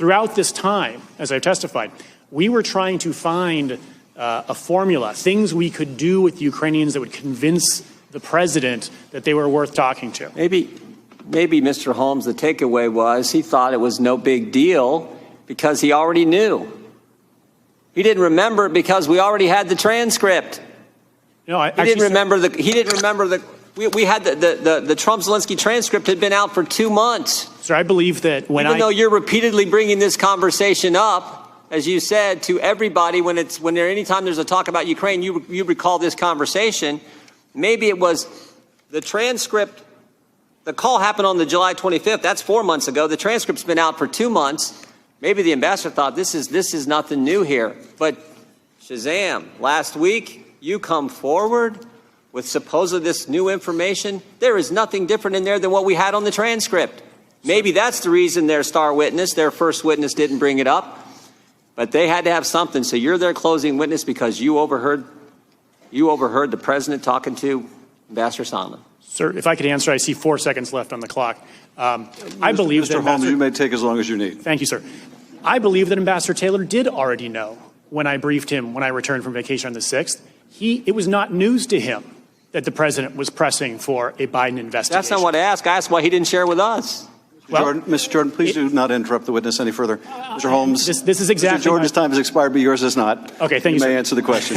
throughout this time, as I've testified, we were trying to find a formula, things we could do with the Ukrainians that would convince the president that they were worth talking to. Maybe, Mr. Holmes, the takeaway was he thought it was no big deal because he already knew. He didn't remember it because we already had the transcript. No, he didn't remember the. We had the Trump-Zelensky transcript had been out for 2 months. Sir, I believe that even though you're repeatedly bringing this conversation up, as you said, to everybody anytime there's a talk about Ukraine, you recall this conversation. Maybe it was the transcript. The call happened on the July 25th. That's 4 months ago. The transcript's been out for 2 months. Maybe the ambassador thought this is nothing new here. But shazam! Last week you come forward with supposedly this new information. There is nothing different in there than what we had on the transcript. Maybe that's the reason their star witness, their first witness, didn't bring it up. But they had to have something. So you're their closing witness because you overheard the president talking to Ambassador Sondland. Sir, if I could answer, I see 4 seconds left on the clock. I believe that Mr. Holmes, you may take as long as you need. Thank you, sir. I believe that Ambassador Taylor did already know when I briefed him when I returned from vacation on the 6th. It was not news to him that the president was pressing for a Biden investigation. That's not what I asked. I asked why he didn't share with us. Mr. Jordan, please do not interrupt the witness any further. Mr. Holmes, this is exactly Mr. Jordan's time has expired, but yours has not. Okay, thank you, You may sir. answer the question.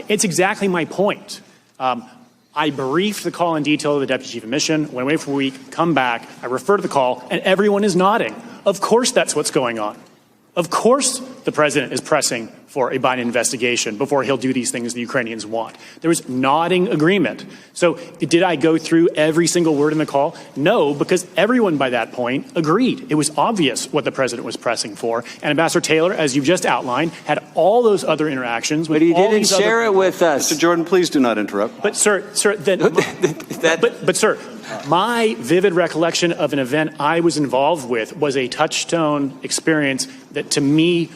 It's exactly my point. I briefed the call in detail to the deputy chief of mission, went away for a week, come back, I refer to the call, and everyone is nodding. Of course that's what's going on. Of course the president is pressing for a Biden investigation before he'll do these things the Ukrainians want. There was nodding agreement. So did I go through every single word in the call? No, because everyone by that point agreed. It was obvious what the president was pressing for. And Ambassador Taylor, as you've just outlined, had all those other interactions with But he all didn't these share it with us. Mr. Jordan, please do not interrupt. But sir, sir, my vivid recollection of an event I was involved with was a touchstone experience that to me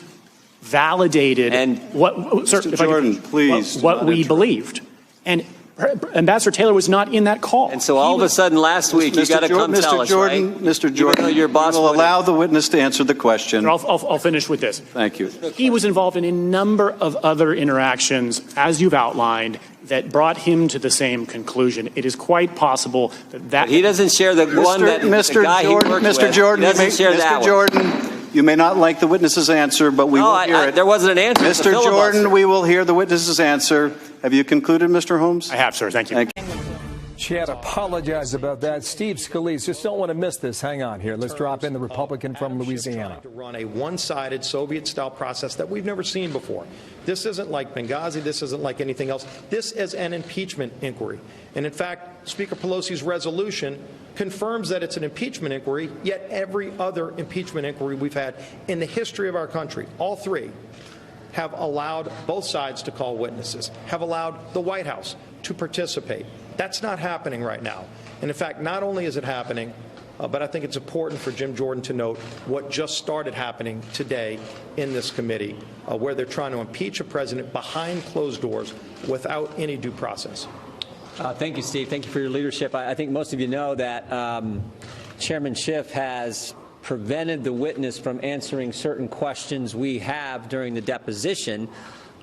validated what we believed. And Ambassador Taylor was not in that call. And so all of a sudden last week you got to come tell us, right? Mr. Jordan, your boss will allow the witness to answer the question. I'll finish with this. Thank you. He was involved in a number of other interactions, as you've outlined, that brought him to the same conclusion. It is quite possible that he doesn't share the one that the guy he worked with. Mr. Jordan, Mr. Jordan, you may not like the witness's answer, but we will hear it. There wasn't an answer. Mr. Jordan, we will hear the witness's answer. Have you concluded, Mr. Holmes? I have, sir. Thank you. She had apologized about that. Steve Scalise, just don't want to miss this. Hang on here. Let's drop in the Republican from Louisiana. To run a one-sided Soviet-style process that we've never seen before. This isn't like Benghazi. This isn't like anything else. This is an impeachment inquiry. And in fact, Speaker Pelosi's resolution confirms that it's an impeachment inquiry, yet every other impeachment inquiry we've had in the history of our country, all three, have allowed both sides to call witnesses, have allowed the White House to participate. That's not happening right now. And in fact, not only is it happening, but I think it's important for Jim Jordan to note what just started happening today in this committee, where they're trying to impeach a president behind closed doors without any due process. Thank you, Steve. Thank you for your leadership. I think most of you know that Chairman Schiff has prevented the witness from answering certain questions we have during the deposition.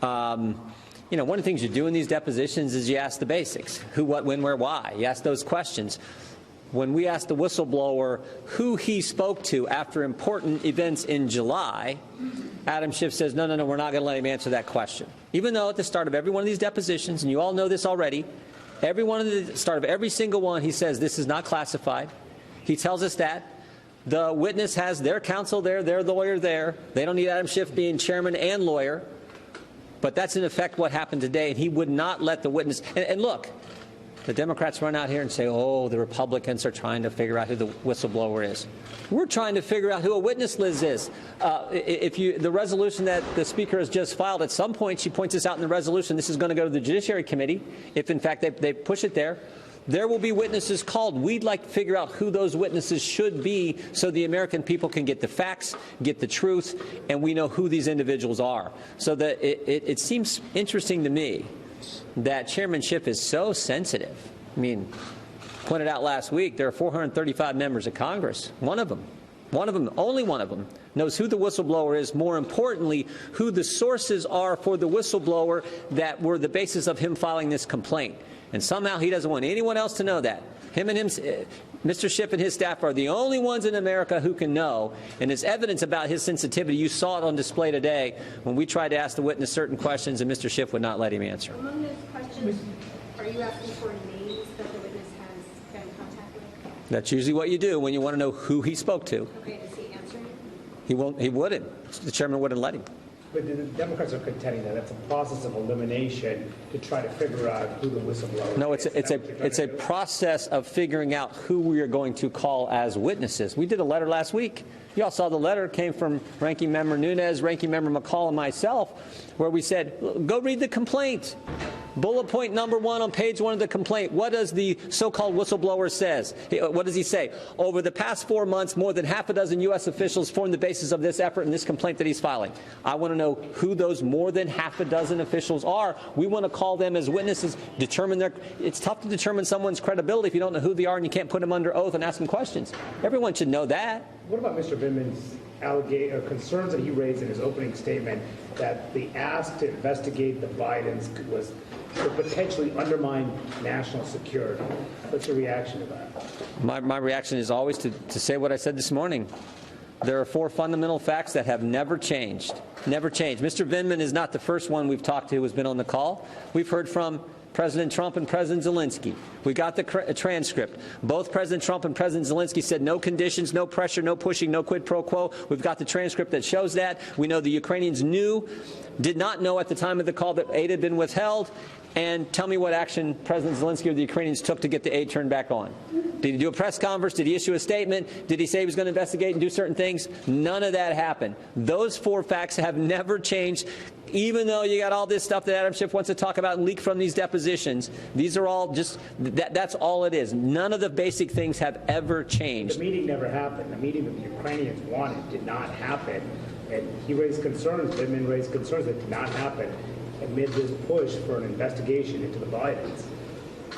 You know, one of the things you do in these depositions is you ask the basics. Who, what, when, where, why. You ask those questions. When we asked the whistleblower who he spoke to after important events in July, Adam Schiff says, no, we're not going to let him answer that question. Even though at the start of every one of these depositions, and you all know this already, at the start of every single one, he says this is not classified. He tells us that. The witness has their counsel there, their lawyer there. They don't need Adam Schiff being chairman and lawyer. But that's in effect what happened today, and he would not let the witness. And look, the Democrats run out here and say, oh, the Republicans are trying to figure out who the whistleblower is. We're trying to figure out who a witness list is. The resolution that the Speaker has just filed, at some point she points this out in the resolution, this is going to go to the Judiciary Committee, if in fact they push it there. There will be witnesses called. We'd like to figure out who those witnesses should be so the American people can get the facts, get the truth, and we know who these individuals are. So that it seems interesting to me that Chairman Schiff is so sensitive. I mean, pointed out last week, there are 435 members of Congress. One of them one of them, only one of them, knows who the whistleblower is, more importantly, who the sources are for the whistleblower that were the basis of him filing this complaint. And somehow he doesn't want anyone else to know that. Mr. Schiff and his staff are the only ones in America who can know, and it's evidence about his sensitivity. You saw it on display today when we tried to ask the witness certain questions, and Mr. Schiff would not let him answer. Among those questions, are you asking for names that the witness has been in contact with? That's usually what you do when you want to know who he spoke to. Okay, does he answer you? He won't. He wouldn't. The chairman wouldn't let him. But the Democrats are contending that that's a process of elimination to try to figure out who the whistleblower is. No, it's a process of figuring out who we are going to call as witnesses. We did a letter last week. You all saw the letter. It came from Ranking Member Nunes, Ranking Member McCall, and myself, where we said, go read the complaint. Bullet point number 1 on page 1 of the complaint. What does the so-called whistleblower says? What does he say? Over the past 4 months, more than half a dozen U.S. officials formed the basis of this effort and this complaint that he's filing. I want to know who those more than half a dozen officials are. We want to call them as witnesses, determine their. It's tough to determine someone's credibility if you don't know who they are and you can't put them under oath and ask them questions. Everyone should know that. What about Mr. Vindman's concerns that he raised in his opening statement that the ask to investigate the Bidens could potentially undermine national security? What's your reaction to that? My reaction is always to say what I said this morning. There are 4 fundamental facts that have never changed. Never changed. Mr. Vindman is not the first one we've talked to who's been on the call. We've heard from President Trump and President Zelensky. We got the transcript. Both President Trump and President Zelensky said no conditions, no pressure, no pushing, no quid pro quo. We've got the transcript that shows that. We know the Ukrainians did not know at the time of the call that aid had been withheld. And tell me what action President Zelensky or the Ukrainians took to get the aid turned back on. Did he do a press conference? Did he issue a statement? Did he say he was going to investigate and do certain things? None of that happened. Those 4 facts have never changed, even though you got all this stuff that Adam Schiff wants to talk about and leak from these depositions. These are all just, that's all it is. None of the basic things have ever changed. The meeting never happened. The meeting that the Ukrainians wanted did not happen. And he raised concerns, Vindman raised concerns that did not happen amid this push for an investigation into the Bidens.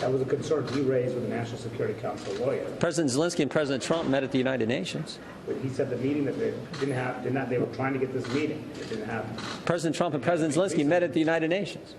That was a concern he raised with the National Security Council lawyer. President Zelensky and President Trump met at the United Nations. But he said the meeting that they they were trying to get this meeting. It didn't happen. President Trump and President Zelensky met at the United Nations.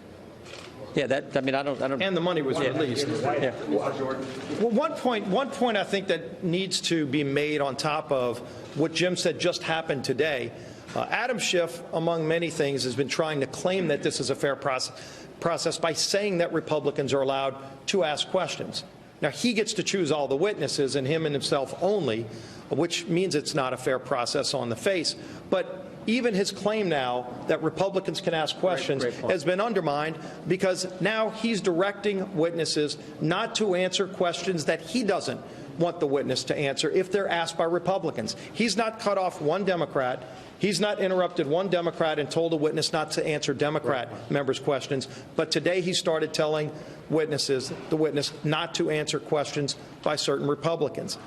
Yeah, I don't. And the money was released. Yeah. Well, one point I think that needs to be made on top of what Jim said just happened today. Adam Schiff, among many things, has been trying to claim that this is a fair process by saying that Republicans are allowed to ask questions. Now, he gets to choose all the witnesses, and him and himself only, which means it's not a fair process on the face. But even his claim now that Republicans can ask questions has been undermined because now he's directing witnesses not to answer questions that he doesn't want the witness to answer if they're asked by Republicans. He's not cut off one Democrat. He's not interrupted one Democrat and told a witness not to answer Democrat members' questions. But today he started telling the witness not to answer questions by certain Republicans.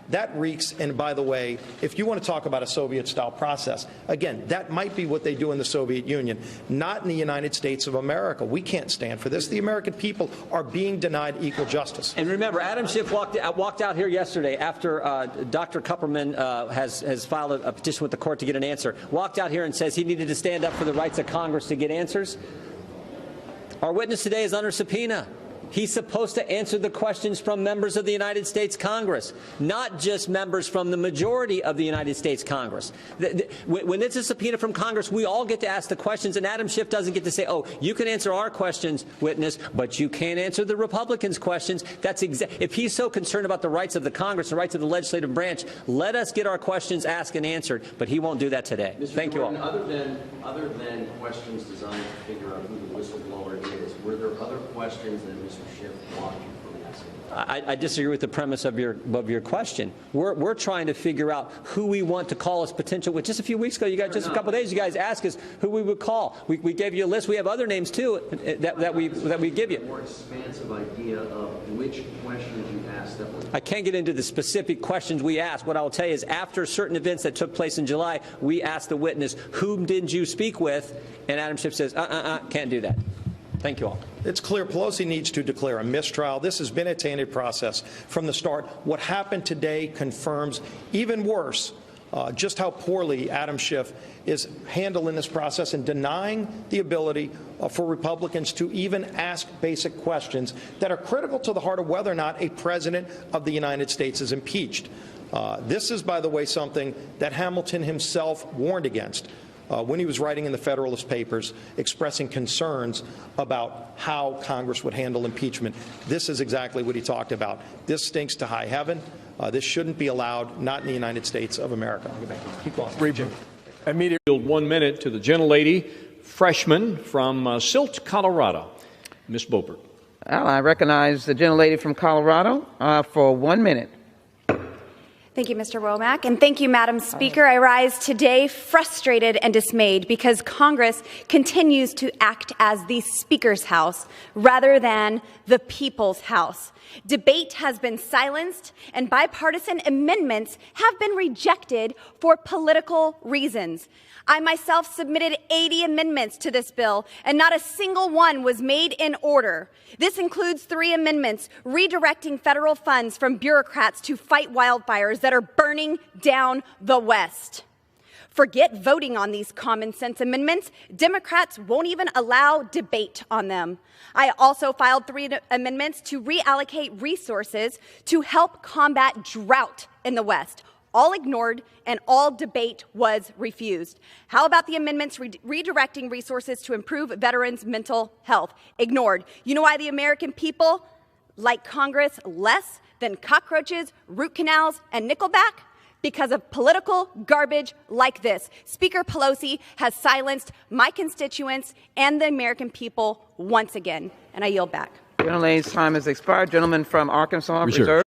That reeks, and by the way, if you want to talk about a Soviet-style process, again, that might be what they do in the Soviet Union, not in the United States of America. We can't stand for this. The American people are being denied equal justice. And remember, Adam Schiff walked out here yesterday after Dr. Kupperman has filed a petition with the court to get an answer, walked out here and says he needed to stand up for the rights of Congress to get answers. Our witness today is under subpoena. He's supposed to answer the questions from members of the United States Congress, not just members from the majority of the United States Congress. When it's a subpoena from Congress, we all get to ask the questions, and Adam Schiff doesn't get to say, oh, you can answer our questions, witness, but you can't answer the Republicans' questions. If he's so concerned about the rights of the Congress, the rights of the legislative branch, let us get our questions asked and answered, but he won't do that today. Thank you all. Other than questions designed to figure out who the whistleblower is, were there other questions that Mr. Schiff blocked you from asking? I disagree with the premise of your question. We're trying to figure out who we want to call as potential. Just a few weeks ago, just a couple of days, you guys asked us who we would call. We gave you a list. We have other names too that we give you. A more expansive idea of which questions you asked that were. I can't get into the specific questions we asked. What I will tell you is after certain events that took place in July, we asked the witness, whom did you speak with? And Adam Schiff says, can't do that. Thank you all. It's clear Pelosi needs to declare a mistrial. This has been a tainted process from the start. What happened today confirms, even worse, just how poorly Adam Schiff is handling this process and denying the ability for Republicans to even ask basic questions that are critical to the heart of whether or not a president of the United States is impeached. This is, by the way, something that Hamilton himself warned against when he was writing in the Federalist Papers, expressing concerns about how Congress would handle impeachment. This is exactly what he talked about. This stinks to high heaven. This shouldn't be allowed, not in the United States of America. Keep going. Immediate. 1 minute to the gentlelady, freshman from Silt, Colorado, Ms. Boebert. Well, I recognize the gentlelady from Colorado for 1 minute. Thank you, Mr. Womack, and thank you, Madam Speaker. I rise today frustrated and dismayed because Congress continues to act as the Speaker's House rather than the people's House. Debate has been silenced, and bipartisan amendments have been rejected for political reasons. I myself submitted 80 amendments to this bill, and not a single one was made in order. This includes 3 amendments redirecting federal funds from bureaucrats to fight wildfires that are burning down the West. Forget voting on these common sense amendments. Democrats won't even allow debate on them. I also filed 3 amendments to reallocate resources to help combat drought in the West. All ignored, and all debate was refused. How about the amendments redirecting resources to improve veterans' mental health? Ignored. You know why the American people like Congress less than cockroaches, root canals, and Nickelback? Because of political garbage like this. Speaker Pelosi has silenced my constituents and the American people once again. And I yield back. Gentlelady's time has expired. Gentleman from Arkansas, reserved.